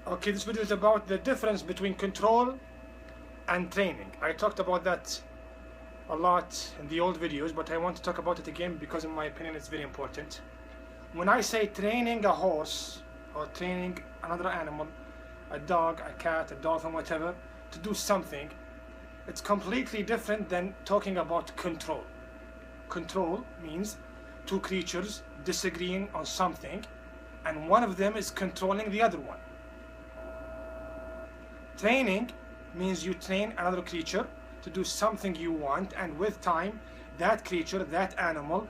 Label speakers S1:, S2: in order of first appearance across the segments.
S1: Okay, this video is about the difference between control and training. I talked about that a lot in the old videos, but I want to talk about it again because in my opinion it's very important. When I say training a horse or training another animal, a dog, a cat, a dolphin, whatever, to do something, it's completely different than talking about control. Control means two creatures disagreeing on something and one of them is controlling the other one. Training means you train another creature to do something you want, and with time that creature, that animal,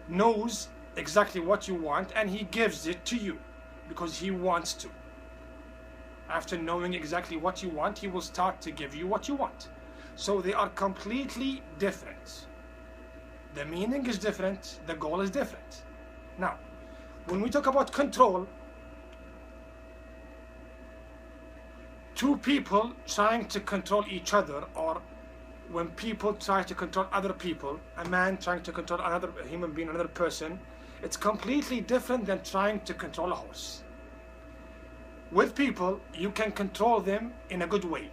S1: knows exactly what you want and he gives it to you because he wants to. After knowing exactly what you want, he will start to give you what you want. So they are completely different. The meaning is different, the goal is different. Now, when we talk about control, two people trying to control each other, or when people try to control other people, a man trying to control another human being, another person, it's completely different than trying to control a horse. With people, you can control them in a good way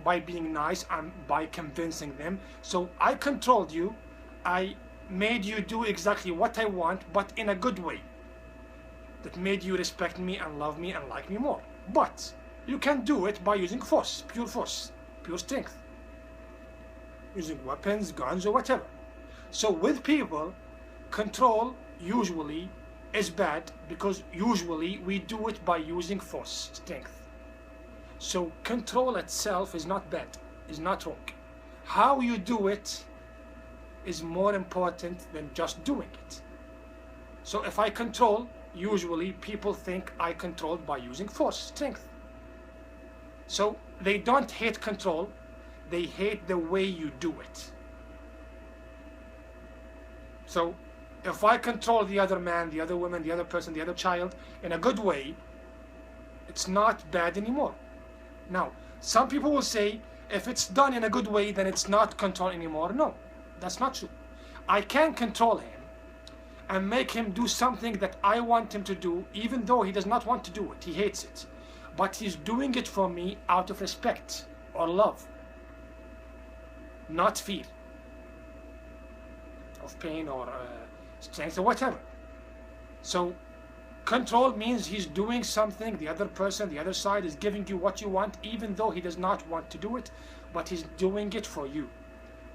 S1: by being nice and by convincing them. So I controlled you, I made you do exactly what I want, but in a good way that made you respect me and love me and like me more. But you can do it by using force, pure strength, using weapons, guns, or whatever. So with people, control usually is bad because usually we do it by using force, strength. So control itself is not bad, is not wrong. How you do it is more important than just doing it. So if I control, usually people think I controlled by using force, strength. So they don't hate control, they hate the way you do it. So if I control the other man, the other woman, the other person, the other child in a good way, it's not bad anymore. Now, some people will say, if it's done in a good way, then it's not control anymore. No, that's not true. I can control him and make him do something that I want him to do, even though he does not want to do it, he hates it. But he's doing it for me out of respect or love, not fear of pain or strength or whatever. So control means he's doing something, the other person, the other side is giving you what you want, even though he does not want to do it, but he's doing it for you.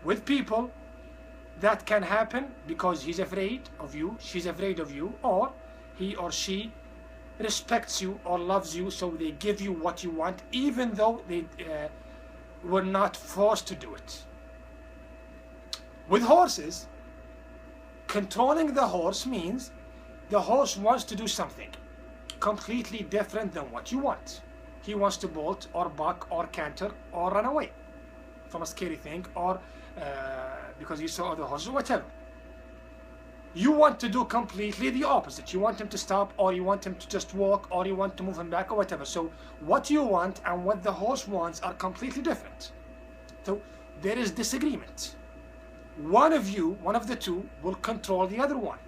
S1: With people, that can happen because he's afraid of you, she's afraid of you, or he or she respects you or loves you, so they give you what you want, even though they were not forced to do it. With horses, controlling the horse means the horse wants to do something completely different than what you want. He wants to bolt or buck or canter or run away from a scary thing, or because you saw other horses or whatever. You want to do completely the opposite. You want him to stop, or you want him to just walk, or you want to move him back or whatever. So what you want and what the horse wants are completely different. So there is disagreement. One of you, one of the two, will control the other one.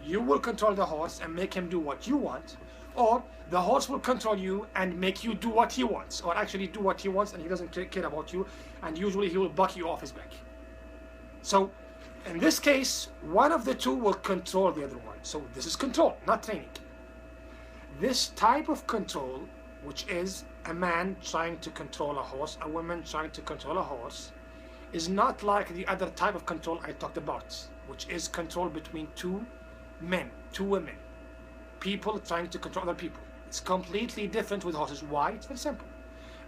S1: You will control the horse and make him do what you want, or the horse will control you and make you do what he wants, or actually do what he wants and he doesn't care about you, and usually he will buck you off his back. So in this case, one of the two will control the other one. So this is control, not training. This type of control, which is a man trying to control a horse, a woman trying to control a horse, is not like the other type of control I talked about, which is control between two men, two women, people trying to control other people. It's completely different with horses. Why? It's very simple.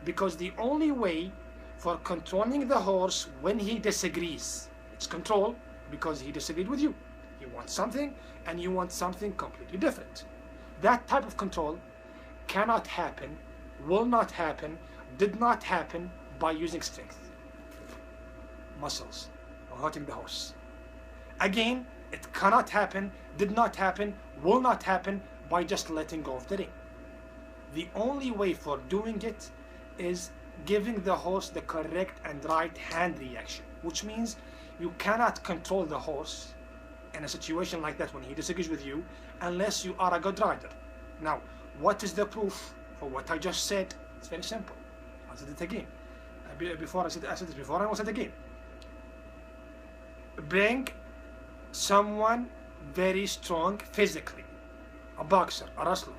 S1: Because the only way for controlling the horse when he disagrees, it's control because he disagreed with you. He wants something and you want something completely different. That type of control cannot happen, will not happen, did not happen by using strength, muscles, or hurting the horse. Again, it cannot happen, did not happen, will not happen by just letting go of the rein. The only way for doing it is giving the horse the correct and right hand reaction, which means you cannot control the horse in a situation like that when he disagrees with you unless you are a good rider. Now, what is the proof for what I just said. It's very simple. I said it again. Before I said it before, and I will say it again. Bring someone very strong physically, a boxer, a wrestler,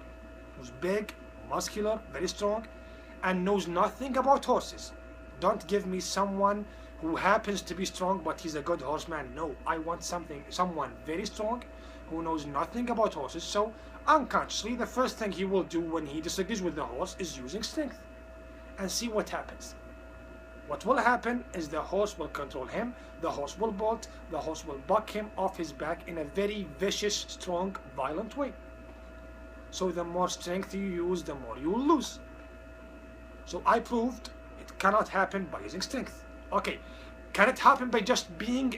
S1: who's big, muscular, very strong, and knows nothing about horses. Don't give me someone who happens to be strong but he's a good horseman. No, I want someone very strong who knows nothing about horses. So unconsciously, the first thing he will do when he disagrees with the horse is using strength, and see what happens. What will happen is the horse will control him, the horse will bolt, the horse will buck him off his back in a very vicious, strong, violent way. So the more strength you use, the more you will lose. So I proved it cannot happen by using strength. Okay, can it happen by just being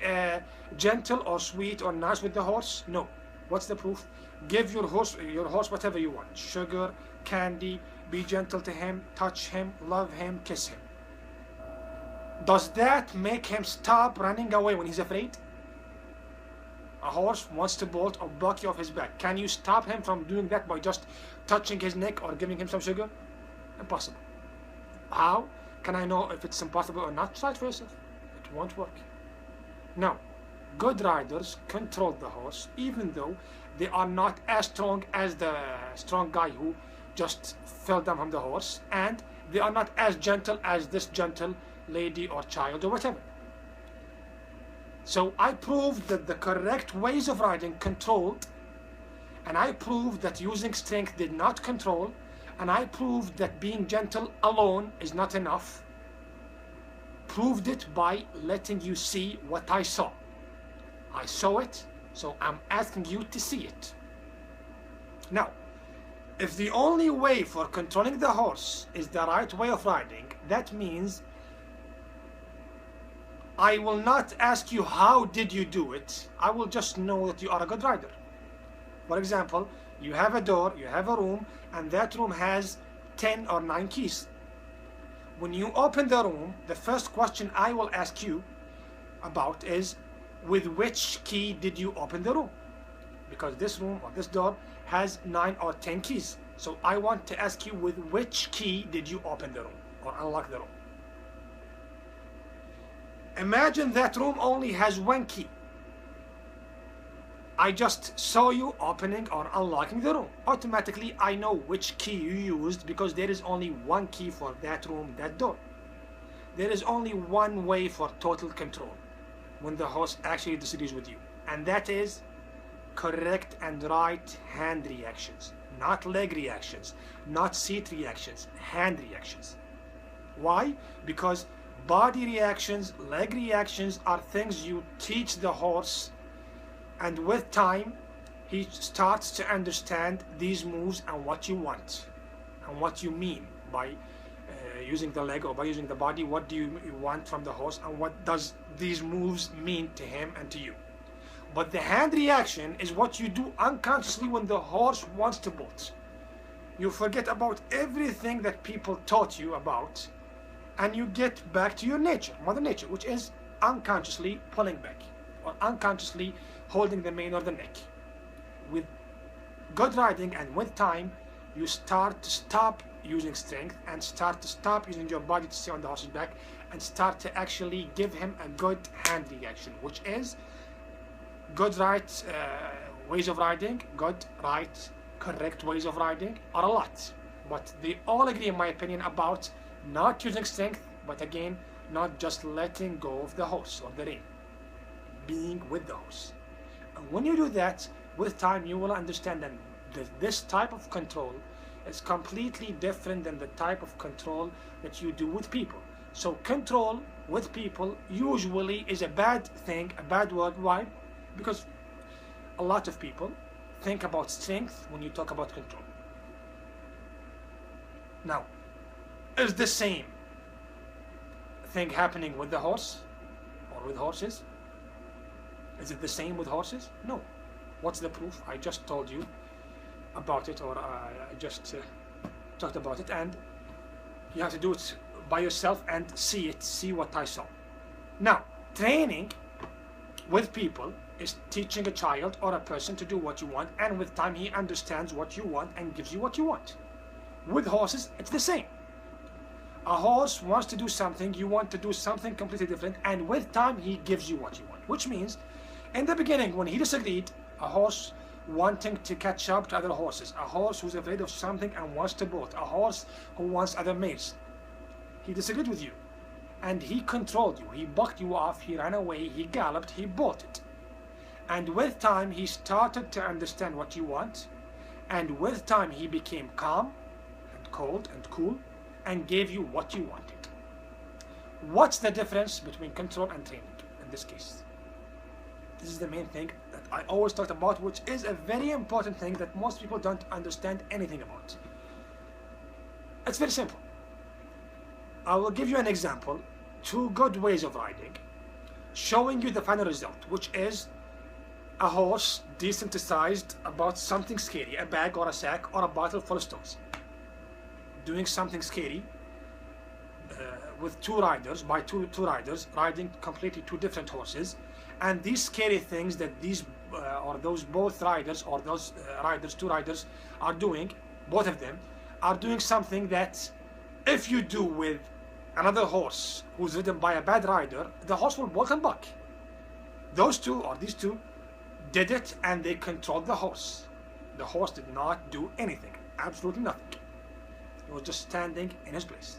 S1: gentle or sweet or nice with the horse? No. What's the proof? Give your horse whatever you want. Sugar, candy, be gentle to him, touch him, love him, kiss him. Does that make him stop running away when he's afraid? A horse wants to bolt or buck you off his back. Can you stop him from doing that by just touching his neck or giving him some sugar? Impossible. How can I know if it's impossible or not? Try it for yourself. It won't work. Now, good riders control the horse even though they are not as strong as the strong guy who just fell down from the horse, and they are not as gentle as this gentle lady or child or whatever. So I proved that the correct ways of riding controlled, and I proved that using strength did not control, and I proved that being gentle alone is not enough. Proved it by letting you see what I saw. I saw it, so I'm asking you to see it. Now, if the only way for controlling the horse is the right way of riding, that means I will not ask you how did you do it. I will just know that you are a good rider. For example, you have a door, you have a room, and that room has 10 or 9 keys. When you open the room, the first question I will ask you about is, with which key did you open the room? Because this room or this door has 9 or 10 keys. So I want to ask you, with which key did you open the room or unlock the room? Imagine that room only has 1 key. I just saw you opening or unlocking the room. Automatically I know which key you used because there is only 1 key for that room, that door. There is only one way for total control when the host actually disagrees with you, and that is correct and right hand reactions, not leg reactions, not seat reactions, hand reactions. Why? Because body reactions, leg reactions are things you teach the horse, and with time he starts to understand these moves and what you want and what you mean by using the leg or by using the body. What do you want from the horse, and what does these moves mean to him and to you? But the hand reaction is what you do unconsciously when the horse wants to bolt. You forget about everything that people taught you about, and you get back to your nature, Mother Nature, which is unconsciously pulling back or unconsciously holding the mane or the neck. With good riding and with time, you start to stop using strength and start to stop using your body to stay on the horse's back and start to actually give him a good hand reaction, which is good right ways of riding. Good right correct ways of riding are a lot, but they all agree, in my opinion, about not using strength, but again, not just letting go of the horse or the rein, being with the horse. And when you do that, with time you will understand that this type of control is completely different than the type of control that you do with people. So control with people usually is a bad thing, a bad word. Why? Because a lot of people think about strength when you talk about control. Now, is the same thing happening with the horse or with horses? Is it the same with horses? No. What's the proof? I just told you about it, or I just talked about it, and you have to do it by yourself and see it, see what I saw. Now, training with people is teaching a child or a person to do what you want, and with time he understands what you want and gives you what you want. With horses, it's the same. A horse wants to do something, you want to do something completely different, and with time he gives you what you want. Which means, in the beginning, when he disagreed, a horse wanting to catch up to other horses, a horse who's afraid of something and wants to bolt, a horse who wants other mates, he disagreed with you, and he controlled you, he bucked you off, he ran away, he galloped, he bolted. And with time he started to understand what you want, and with time he became calm and cold and cool and gave you what you wanted. What's the difference between control and training in this case? This is the main thing that I always talked about, which is a very important thing that most people don't understand anything about. It's very simple. I will give you an example, 2 good ways of riding, showing you the final result, which is a horse decently sized about something scary, a bag or a sack or a bottle full of stones, doing something scary with 2 riders, by two riders riding completely 2 different horses, and these scary things that these or those both riders or those riders, 2 riders are doing, both of them are doing something that if you do with another horse who's ridden by a bad rider, the horse will bolt and buck. Those 2 or these 2 did it and they controlled the horse. The horse did not do anything, absolutely nothing. He was just standing in his place.